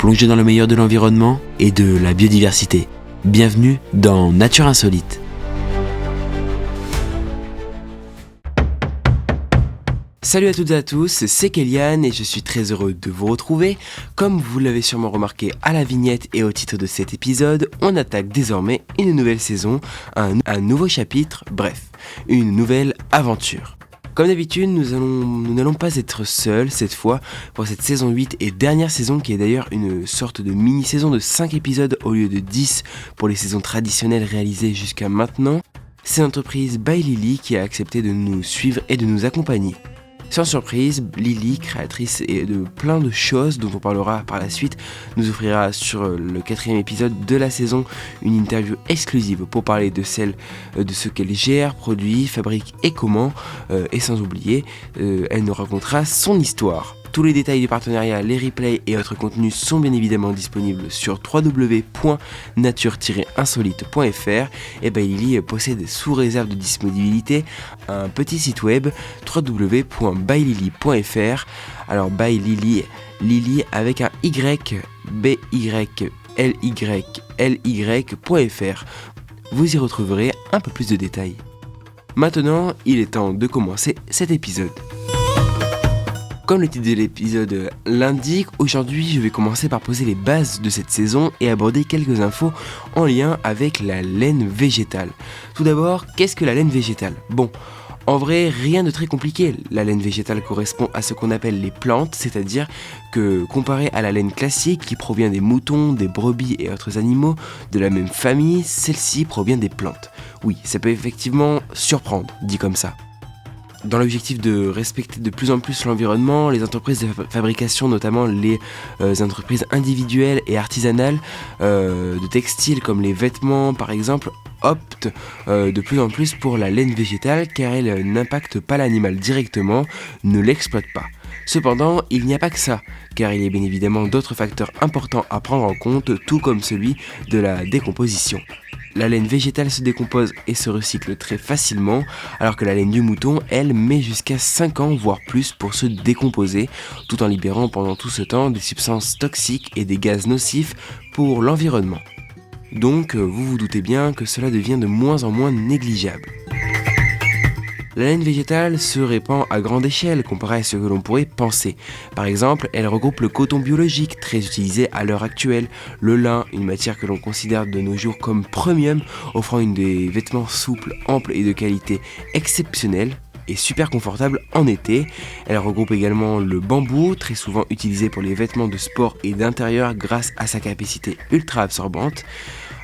plonger dans le meilleur de l'environnement et de la biodiversité. Bienvenue dans Nature Insolite. Salut à toutes et à tous, c'est Kélian et je suis très heureux de vous retrouver. Comme vous l'avez sûrement remarqué à la vignette et au titre de cet épisode, on attaque désormais une nouvelle saison, un nouveau chapitre, bref, une nouvelle aventure. Comme d'habitude, nous n'allons pas être seuls cette fois pour cette saison 8 et dernière saison qui est d'ailleurs une sorte de mini-saison de 5 épisodes au lieu de 10 pour les saisons traditionnelles réalisées jusqu'à maintenant. C'est l'entreprise By Lily qui a accepté de nous suivre et de nous accompagner. Sans surprise, Lily, créatrice de plein de choses dont on parlera par la suite, nous offrira sur le 4e épisode de la saison une interview exclusive pour parler de ce qu'elle gère, produit, fabrique et comment, et sans oublier, elle nous racontera son histoire. Tous les détails du partenariat, les replays et autres contenus sont bien évidemment disponibles sur www.nature-insolite.fr et By Lily possède sous réserve de disponibilité un petit site web www.bylily.fr. Alors By Lily, Lily avec un Y, BYLYLY.fr. Vous y retrouverez un peu plus de détails. Maintenant, il est temps de commencer cet épisode. Comme le titre de l'épisode l'indique, aujourd'hui je vais commencer par poser les bases de cette saison et aborder quelques infos en lien avec la laine végétale. Tout d'abord, qu'est-ce que la laine végétale ? Bon, en vrai, rien de très compliqué. La laine végétale correspond à ce qu'on appelle les plantes, c'est-à-dire que comparé à la laine classique qui provient des moutons, des brebis et autres animaux de la même famille, celle-ci provient des plantes. Oui, ça peut effectivement surprendre, dit comme ça. Dans l'objectif de respecter de plus en plus l'environnement, les entreprises de fabrication, notamment les entreprises individuelles et artisanales de textiles comme les vêtements par exemple, optent de plus en plus pour la laine végétale car elle n'impacte pas l'animal directement, ne l'exploite pas. Cependant, il n'y a pas que ça, car il y a bien évidemment d'autres facteurs importants à prendre en compte, tout comme celui de la décomposition. La laine végétale se décompose et se recycle très facilement, alors que la laine du mouton, elle, met jusqu'à 5 ans, voire plus, pour se décomposer, tout en libérant pendant tout ce temps des substances toxiques et des gaz nocifs pour l'environnement. Donc, vous vous doutez bien que cela devient de moins en moins négligeable. La laine végétale se répand à grande échelle comparé à ce que l'on pourrait penser. Par exemple, elle regroupe le coton biologique, très utilisé à l'heure actuelle, le lin, une matière que l'on considère de nos jours comme premium, offrant des vêtements souples, amples et de qualité exceptionnelle et super confortable en été. Elle regroupe également le bambou, très souvent utilisé pour les vêtements de sport et d'intérieur grâce à sa capacité ultra absorbante.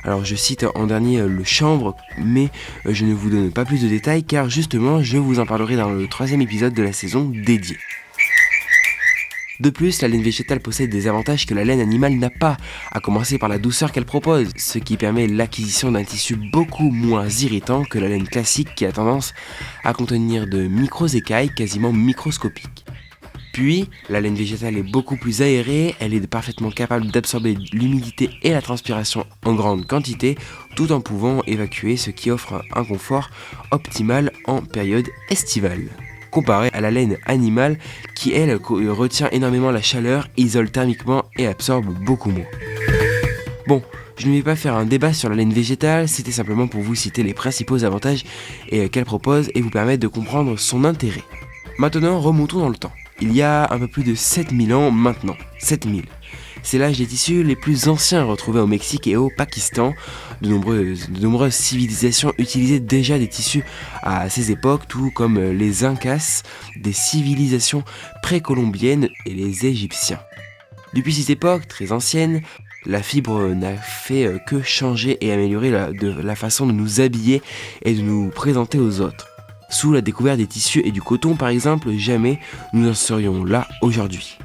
Alors je cite en dernier le chanvre, mais je ne vous donne pas plus de détails car justement je vous en parlerai dans le 3e épisode de la saison dédiée. De plus, la laine végétale possède des avantages que la laine animale n'a pas, à commencer par la douceur qu'elle propose, ce qui permet l'acquisition d'un tissu beaucoup moins irritant que la laine classique qui a tendance à contenir de micro-écailles quasiment microscopiques. Puis, la laine végétale est beaucoup plus aérée, elle est parfaitement capable d'absorber l'humidité et la transpiration en grande quantité, tout en pouvant évacuer, ce qui offre un confort optimal en période estivale. Comparé à la laine animale qui, elle, retient énormément la chaleur, isole thermiquement et absorbe beaucoup moins. Bon, je ne vais pas faire un débat sur la laine végétale, c'était simplement pour vous citer les principaux avantages qu'elle propose et vous permettre de comprendre son intérêt. Maintenant, remontons dans le temps. Il y a un peu plus de 7000 ans maintenant, 7000. C'est l'âge des tissus les plus anciens retrouvés au Mexique et au Pakistan. De nombreuses civilisations utilisaient déjà des tissus à ces époques, tout comme les Incas, des civilisations précolombiennes et les Égyptiens. Depuis cette époque très ancienne, la fibre n'a fait que changer et améliorer la façon de nous habiller et de nous présenter aux autres. Sous la découverte des tissus et du coton par exemple, jamais nous en serions là aujourd'hui.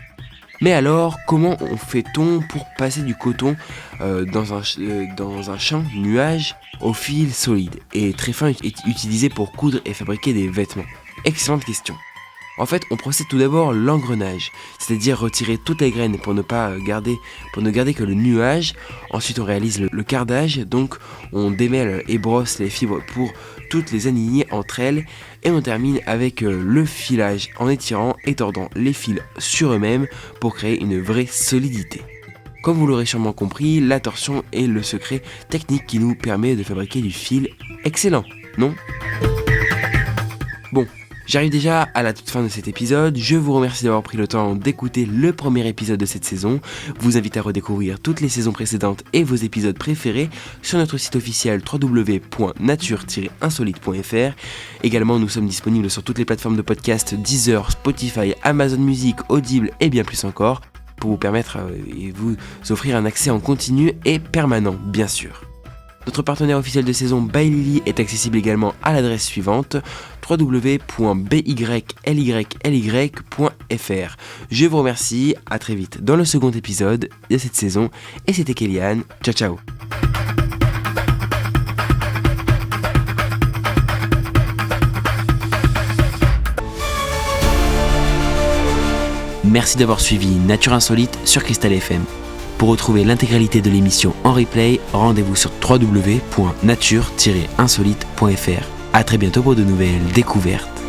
Mais alors, comment fait-on pour passer du coton dans un champ nuage au fil solide et très fin utilisé pour coudre et fabriquer des vêtements ? Excellente question. En fait, on procède tout d'abord l'engrenage, c'est-à-dire retirer toutes les graines pour ne garder que le nuage. Ensuite, on réalise le cardage, donc on démêle et brosse les fibres pour toutes les aligner entre elles. Et on termine avec le filage en étirant et tordant les fils sur eux-mêmes pour créer une vraie solidité. Comme vous l'aurez sûrement compris, la torsion est le secret technique qui nous permet de fabriquer du fil excellent, non ? Bon, j'arrive déjà à la toute fin de cet épisode. Je vous remercie d'avoir pris le temps d'écouter le premier épisode de cette saison. Je vous invite à redécouvrir toutes les saisons précédentes et vos épisodes préférés sur notre site officiel www.nature-insolite.fr. Également, nous sommes disponibles sur toutes les plateformes de podcast Deezer, Spotify, Amazon Music, Audible et bien plus encore, pour vous permettre et vous offrir un accès en continu et permanent, bien sûr. Notre partenaire officiel de saison By Lily est accessible également à l'adresse suivante www.byllyly.fr. Je vous remercie, à très vite dans le second épisode de cette saison et c'était Kélian, ciao ciao. Merci d'avoir suivi Nature Insolite sur Cristal FM. Pour retrouver l'intégralité de l'émission en replay, rendez-vous sur www.nature-insolite.fr. A très bientôt pour de nouvelles découvertes.